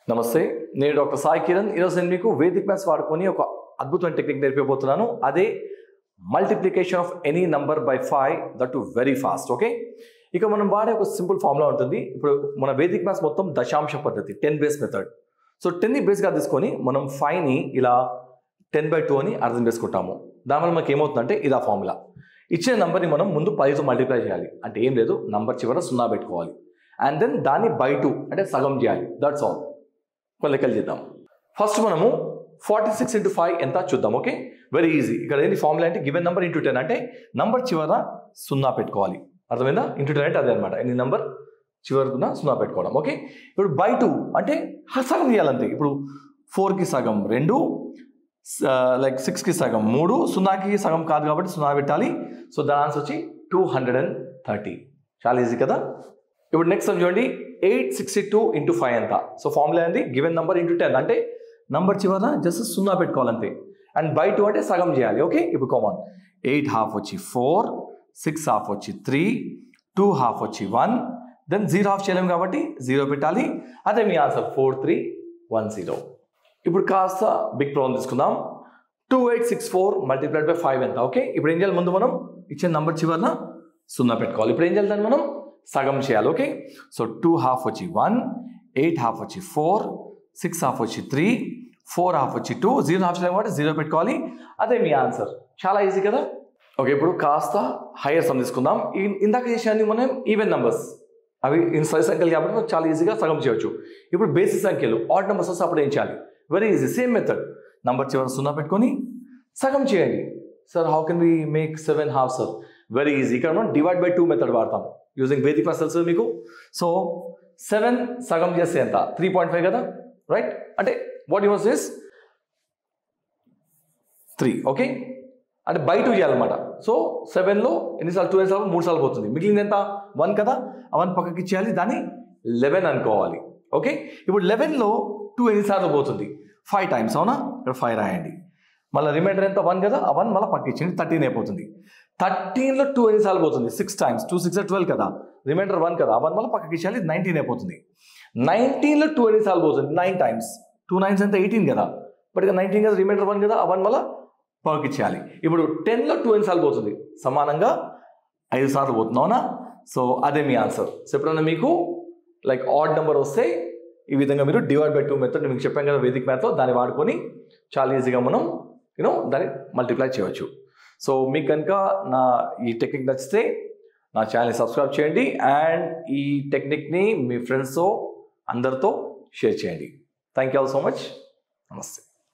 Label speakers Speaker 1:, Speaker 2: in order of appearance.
Speaker 1: నమస్తే, నేను డాక్టర్ సాయి కిరణ్. ఈరోజు నేను మీకు వేదిక్ మ్యాథ్స్ వాడుకొని ఒక అద్భుతమైన టెక్నిక్ నేర్పిపోతున్నాను. అదే multiplication of any number by 5, that to very fast. Okay, ఇక మనం వాడే ఒక సింపుల్ ఫార్ములా ఉంటుంది. ఇప్పుడు మన వేదిక్ మ్యాథ్స్ మొత్తం దశాంశ పద్ధతి, 10 బేస్ మెథడ్. సో 10ని బేస్గా తీసుకొని మనం 5ని ఇలా 10/2 అని అర్థం చేసుకుంటాము. దానివల్ల మనకి ఏమవుతుందంటే ఇది ఆ ఫార్ములా. ఇచ్చిన నెంబర్ని మనం ముందు 10తో మల్టిప్లై చేయాలి. అంటే ఏం లేదు, నంబర్ చివర 0 పెట్టుకోవాలి. అండ్ దెన్ దాన్ని బై 2 అంటే సగం చేయాలి. That's all. కొన్ని లెక్కలు చేద్దాం. ఫస్ట్ మనము 46 × 5 ఎంత చూద్దాం. Okay, very easy. ఇక్కడ ఏంటి ఫార్ములా అంటే గివెన్ నెంబర్ ఇంటూ 10 అంటే నంబర్ చివర 0 పెట్టుకోవాలి. అర్థమైందా? ఇంటూ 10 అంటే అదే అనమాట. ఎన్ని నెంబర్ చివరకున్న 0 పెట్టుకోవడం. ఓకే, ఇప్పుడు బై 2 అంటే సగం చేయాలంతే. ఇప్పుడు 4కి సగం 2, లైక్ 6కి సగం 3, 0కి సగం కాదు కాబట్టి 0 పెట్టాలి. సో దాని ఆన్సర్ వచ్చి 230. చాలా ఈజీ కదా. ఇప్పుడు నెక్స్ట్ చూడండి, 862 × 5 ఎంత. సో ఫార్ములా ఏంది, గివెన్ నెంబర్ ఇంటూ 10 అంటే నంబర్ చివర జస్ట్ 0 పెట్టుకోవాలంతే. అండ్ బై 2 అంటే సగం చేయాలి. ఓకే, ఇప్పుడు కామన్ 8 ½ వచ్చి 4, 6 ½ వచ్చి 3, 2 ½ వచ్చి 1, దెన్ 0 ½ చేయలేము కాబట్టి 0 పెట్టాలి. అదే మీ ఆన్సర్ 4310. ఇప్పుడు కాస్త బిగ్ ప్రాబ్లం తీసుకుందాం. 2864 మల్టిప్లైడ్ బై 5 ఎంత. ఓకే, ఇప్పుడు ఏం చేయాలి, ముందు మనం ఇచ్చిన నంబర్ చివరన 0 పెట్టుకోవాలి. ఇప్పుడు ఏం చేయాలి, దాన్ని మనం సగం చేయాలి. ఓకే, సో 2 ½ వచ్చి 1, 8 ½ వచ్చి 4, 6 ½ వచ్చి 3, 4 ½ వచ్చి 2, 0 ½ చేయలేము కాబట్టి 0 పెట్టుకోవాలి. అదే మీ ఆన్సర్. చాలా ఈజీ కదా. ఓకే, ఇప్పుడు కాస్త హైయర్ సమ్ తీసుకుందాం. ఇందాక చేసేది మనం ఈవెన్ నెంబర్స్, అవి సరి సంఖ్యలు కాబట్టి మనం చాలా ఈజీగా సగం చేయొచ్చు. ఇప్పుడు బేసిక్ సంఖ్యలు ఆడ్ నెంబర్స్ వస్తే అప్పుడు ఏం చేయాలి, very easy, same method. Number చివర 0 పెట్టుకొని సగం చేయండి. Sir how can we make 7 half sir? Very easy. ఇక్కడ మనం డివైడ్ బై 2 మెథడ్ వాడతాం యూజింగ్ వేదిక్ మ్యాథ్స్ తెలుసు మీకు. సో 7 సగం చేస్తే ఎంత, 3.5 కదా, రైట్? అంటే వాట్ యూస్ ఇస్ 3. ఓకే, అంటే బై 2 చేయాలన్నమాట. సో 7లో ఎన్నిసార్లు, 2 సార్లు 3 సార్లు పోతుంది. మిగిలింది ఎంత, 1 కదా. ఆ 1 పక్కకి ఇచ్చేయాలి, దాన్ని 11 అనుకోవాలి. ఓకే, ఇప్పుడు 11లో 2 ఎన్నిసార్లు పోతుంది, 5 times. అవునా, ఇక్కడ 5 రాయండి. మళ్ళీ రిమైండర్ ఎంత, 1 కదా. ఆ 1 మళ్ళీ పక్కకి ఇచ్చేయండి, 13 అయిపోతుంది. 13లో 2 ఎన్నిసార్లు పోతుంది, 6 times. 2 6 12 కదా. రిమైండర్ 1 కదా. ఆ 1 మళ్ళీ పక్కకి ఇచ్చేయాలి, 19 అయిపోతుంది. 19లో 2 ఎన్నిసార్లు పోతుంది, 9 times. 2 9s ఎంత, 18 కదా. బట్ ఇక 19 కదా, రిమైండర్ 1 కదా. ఆ 1 మళ్ళీ పక్కకి ఇచ్చేయాలి. ఇప్పుడు 10లో 2 ఎన్నిసార్లు పోతుంది, సమానంగా 5 సార్లు పోతుంది. అవునా, సో అదే మీ ఆన్సర్. సో ఎప్పుడన్నా మీకు లైక్ ఆడ్ నెంబర్ వస్తే ఈ విధంగా మీరు డివైడ్ బై 2 మెథడ్ మీకు చెప్పాం కదా వేదిక్ మ్యాథ్లో, దాన్ని వాడుకొని చాలా ఈజీగా మనం దాన్ని మల్టిప్లై చేయవచ్చు. సో మీకు కనుక నా ఈ టెక్నిక్ నచ్చితే నా ఛానల్ని సబ్స్క్రైబ్ చేయండి. అండ్ ఈ టెక్నిక్ని మీ ఫ్రెండ్స్తో అందరితో షేర్ చేయండి. Thank you all so much. నమస్తే.